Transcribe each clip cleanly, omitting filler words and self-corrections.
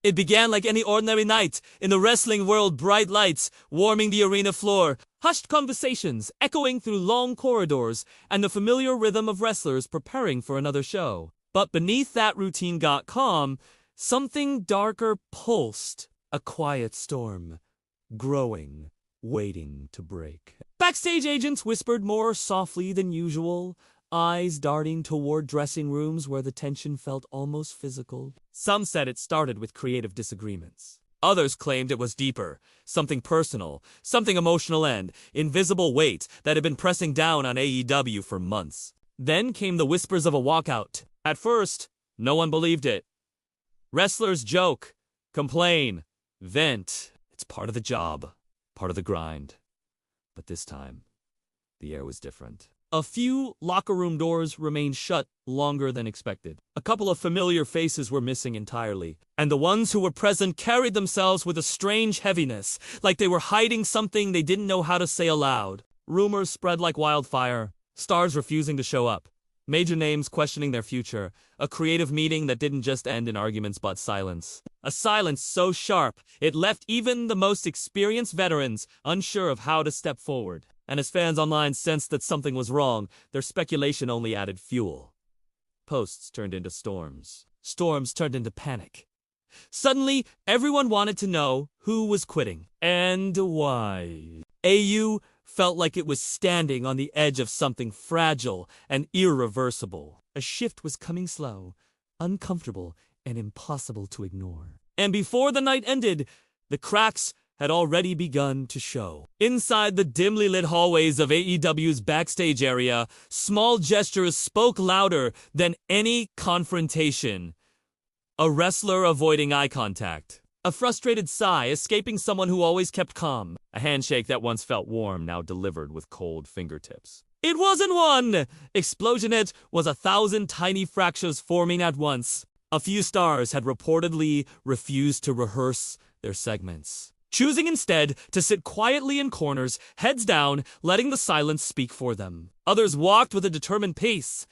It began like any ordinary night. In the wrestling world, bright lights warming the arena floor, hushed conversations echoing through long corridors, and the familiar rhythm of wrestlers preparing for another show. But beneath that routine got calm, something darker pulsed, a quiet storm, growing, waiting to break. Backstage agents whispered more softly than usual, eyes darting toward dressing rooms where the tension felt almost physical. Some said it started with creative disagreements. Others claimed it was deeper, something personal, something emotional and invisible weight that had been pressing down on AEW for months. Then came the whispers of a walkout. At first, no one believed it. Wrestlers joke, complain, vent. It's part of the job, part of the grind. But this time, the air was different. A few locker room doors remained shut longer than expected. A couple of familiar faces were missing entirely, and the ones who were present carried themselves with a strange heaviness, like they were hiding something they didn't know how to say aloud. Rumors spread like wildfire, stars refusing to show up, major names questioning their future, a creative meeting that didn't just end in arguments but silence. A silence so sharp, it left even the most experienced veterans unsure of how to step forward. And as fans online sensed that something was wrong, their speculation only added fuel. Posts turned into storms. Storms turned into panic. Suddenly, everyone wanted to know who was quitting and why. AU felt like it was standing on the edge of something fragile and irreversible. A shift was coming slow, uncomfortable, and impossible to ignore. And before the night ended, the cracks had already begun to show. Inside the dimly lit hallways of AEW's backstage area, small gestures spoke louder than any confrontation. A wrestler avoiding eye contact. A frustrated sigh escaping someone who always kept calm. A handshake that once felt warm, now delivered with cold fingertips. It wasn't one! Explosion! It was 1,000 tiny fractures forming at once. A few stars had reportedly refused to rehearse their segments, choosing instead to sit quietly in corners, heads down, letting the silence speak for them. Others walked with a determined pace,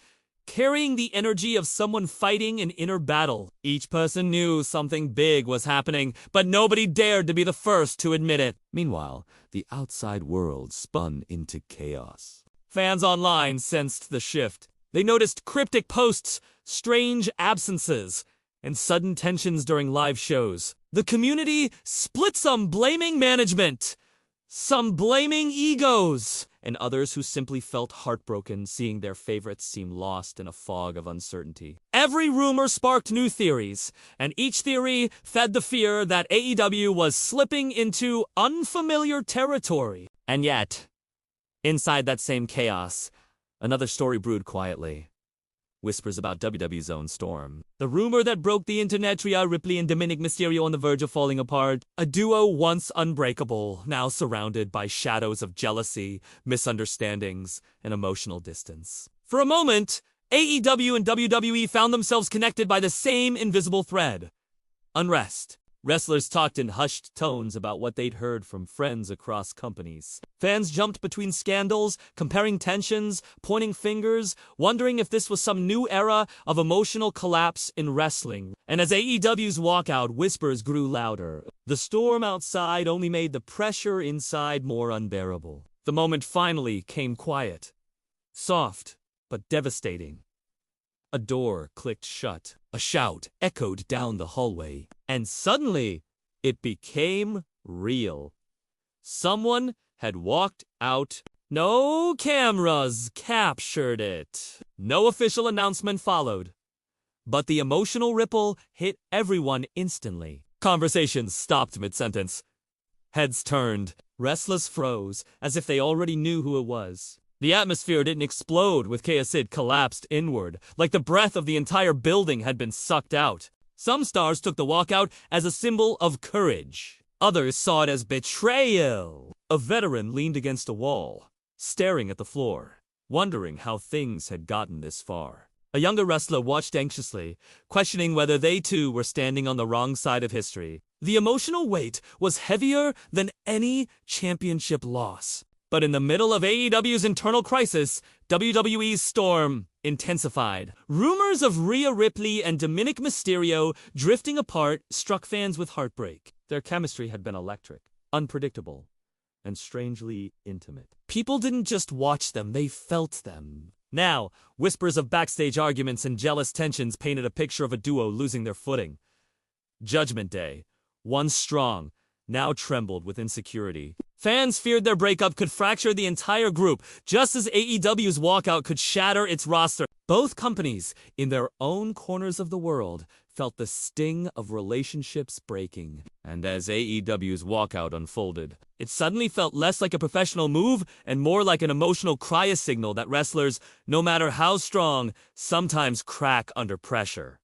carrying the energy of someone fighting an inner battle. Each person knew something big was happening, but nobody dared to be the first to admit it. Meanwhile, the outside world spun into chaos. Fans online sensed the shift. They noticed cryptic posts, strange absences, and sudden tensions during live shows. The community split, some blaming management, some blaming egos, and others who simply felt heartbroken seeing their favorites seem lost in a fog of uncertainty. Every rumor sparked new theories, and each theory fed the fear that AEW was slipping into unfamiliar territory. And yet, inside that same chaos, another story brewed quietly. Whispers about WWE's own storm. The rumor that broke the internet, Rhea Ripley and Dominic Mysterio on the verge of falling apart. A duo once unbreakable, now surrounded by shadows of jealousy, misunderstandings, and emotional distance. For a moment, AEW and WWE found themselves connected by the same invisible thread. Unrest. Wrestlers talked in hushed tones about what they'd heard from friends across companies. Fans jumped between scandals, comparing tensions, pointing fingers, wondering if this was some new era of emotional collapse in wrestling. And as AEW's walkout, whispers grew louder. The storm outside only made the pressure inside more unbearable. The moment finally came quiet. Soft, but devastating. A door clicked shut. A shout echoed down the hallway. And suddenly, it became real. Someone had walked out. No cameras captured it. No official announcement followed. But the emotional ripple hit everyone instantly. Conversations stopped mid-sentence. Heads turned. Wrestlers froze, as if they already knew who it was. The atmosphere didn't explode with chaos. It collapsed inward, like the breath of the entire building had been sucked out. Some stars took the walkout as a symbol of courage. Others saw it as betrayal. A veteran leaned against a wall, staring at the floor, wondering how things had gotten this far. A younger wrestler watched anxiously, questioning whether they too were standing on the wrong side of history. The emotional weight was heavier than any championship loss. But in the middle of AEW's internal crisis, WWE's storm intensified. Rumors of Rhea Ripley and Dominic Mysterio drifting apart struck fans with heartbreak. Their chemistry had been electric, unpredictable, and strangely intimate. People didn't just watch them, they felt them. Now, whispers of backstage arguments and jealous tensions painted a picture of a duo losing their footing. Judgment Day, once strong, now trembled with insecurity. Fans feared their breakup could fracture the entire group, just as AEW's walkout could shatter its roster. Both companies, in their own corners of the world, felt the sting of relationships breaking. And as AEW's walkout unfolded, it suddenly felt less like a professional move and more like an emotional cry signal that wrestlers, no matter how strong, sometimes crack under pressure.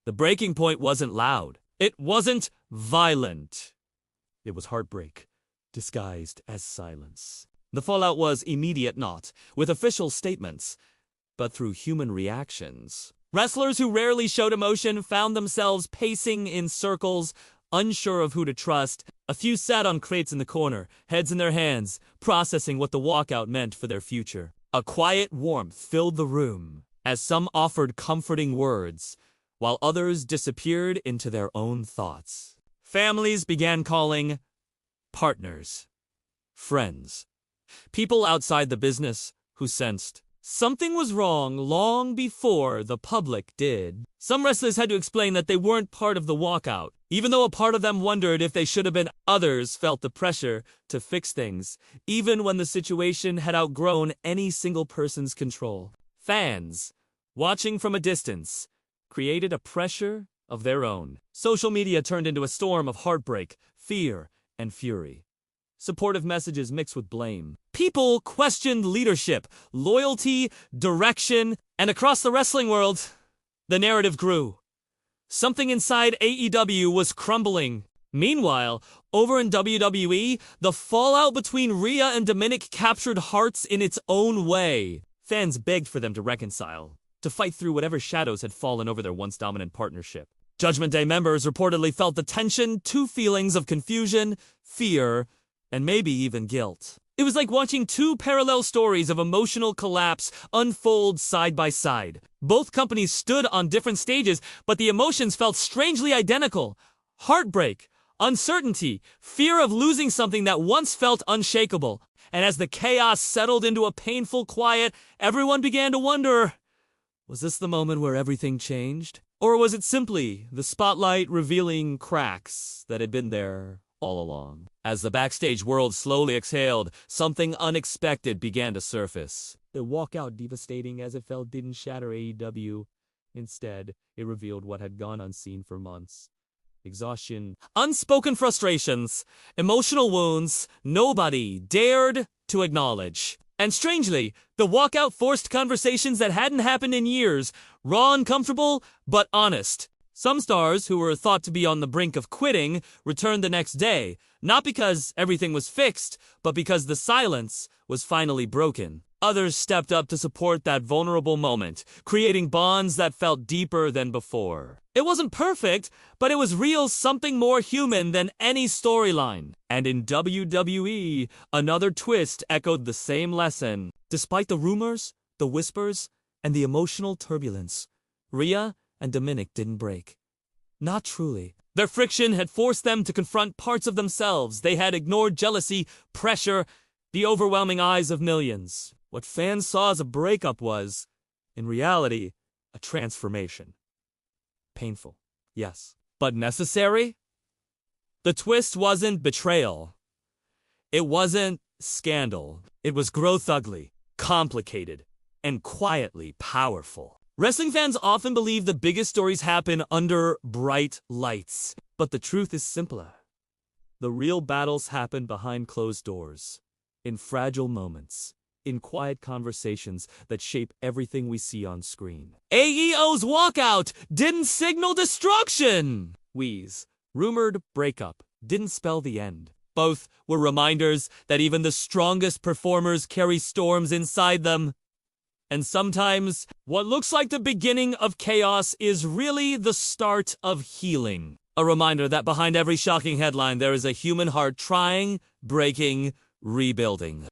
The breaking point wasn't loud. It wasn't violent. It was heartbreak, disguised as silence. The fallout was immediate, not with official statements, but through human reactions. Wrestlers who rarely showed emotion found themselves pacing in circles, unsure of who to trust. A few sat on crates in the corner, heads in their hands, processing what the walkout meant for their future. A quiet warmth filled the room, as some offered comforting words, while others disappeared into their own thoughts. Families began calling partners, friends, people outside the business who sensed something was wrong long before the public did. Some wrestlers had to explain that they weren't part of the walkout, even though a part of them wondered if they should have been. Others felt the pressure to fix things, even when the situation had outgrown any single person's control. Fans, watching from a distance, created a pressure of their own. Social media turned into a storm of heartbreak, fear, and fury. Supportive messages mixed with blame. People questioned leadership, loyalty, direction, and across the wrestling world, the narrative grew. Something inside AEW was crumbling. Meanwhile, over in WWE, the fallout between Rhea and Dominic captured hearts in its own way. Fans begged for them to reconcile, to fight through whatever shadows had fallen over their once dominant partnership. Judgment Day members reportedly felt the tension, two feelings of confusion, fear, and maybe even guilt. It was like watching two parallel stories of emotional collapse unfold side by side. Both companies stood on different stages, but the emotions felt strangely identical. Heartbreak, uncertainty, fear of losing something that once felt unshakable. And as the chaos settled into a painful quiet, everyone began to wonder, was this the moment where everything changed? Or was it simply the spotlight revealing cracks that had been there all along? As the backstage world slowly exhaled, something unexpected began to surface. The walkout, devastating as it felt, didn't shatter AEW. Instead, it revealed what had gone unseen for months. Exhaustion, unspoken frustrations, emotional wounds nobody dared to acknowledge. And strangely, the walkout forced conversations that hadn't happened in years, raw and uncomfortable, but honest. Some stars, who were thought to be on the brink of quitting, returned the next day, not because everything was fixed, but because the silence was finally broken. Others stepped up to support that vulnerable moment, creating bonds that felt deeper than before. It wasn't perfect, but it was real, something more human than any storyline. And in WWE, another twist echoed the same lesson. Despite the rumors, the whispers, and the emotional turbulence, Rhea and Dominic didn't break. Not truly. Their friction had forced them to confront parts of themselves. They had ignored jealousy, pressure, the overwhelming eyes of millions. What fans saw as a breakup was, in reality, a transformation. Painful, yes, but necessary? The twist wasn't betrayal. It wasn't scandal. It was growth ugly, complicated, and quietly powerful. Wrestling fans often believe the biggest stories happen under bright lights, but the truth is simpler. The real battles happen behind closed doors, in fragile moments, in quiet conversations that shape everything we see on screen. AEO's walkout didn't signal destruction! Wheeze, rumored breakup, didn't spell the end. Both were reminders that even the strongest performers carry storms inside them. And sometimes, what looks like the beginning of chaos is really the start of healing. A reminder that behind every shocking headline there is a human heart trying, breaking, rebuilding.